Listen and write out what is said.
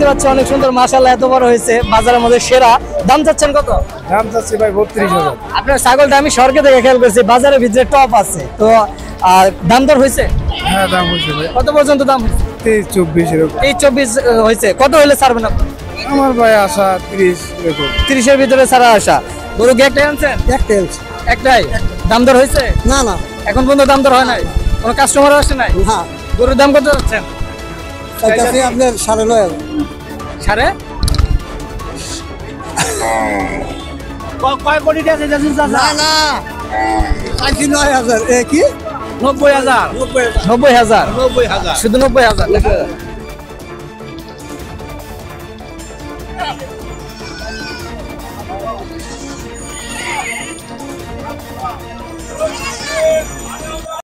পাচ্ছি অনেক সুন্দর, মাশাআল্লাহ এত বড় হয়েছে, বাজারের মধ্যে সেরা। দাম চাচ্ছেন কত? দাম চাচ্ছি ভাই 32,000। আপনার ছাগলটা আমি সরকে থেকে খেয়াল করছি, বাজারের ভিতরে টপ আছে তো, দাম দর হয়েছে? হ্যাঁ দাম হয়েছে ভাই কত পর্যন্ত দাম হয়েছে? 23-24 এরকম। 23-24 হয়েছে। কত হলে ছাড়বেন আপনি? আমার ভাই আশা 30 এরকম। 30-এর ভিতরে ছাড়া আসা। গরু কি একটাই আনছেন? একটাই। একটাই। দাম দর হয়েছে? না না এখন পর্যন্ত দাম দর হয় নাই? কোনো কাস্টমার আসে নাই? না গরুর দাম কত যাচ্ছেন? চাইতাছি আপনার 9,500। সাড়ে কয় কোটি টাকা চাইছেন চাচা? না না চাইছি 9,000। এ কি 90,000। 90,000 শুধু 90,000।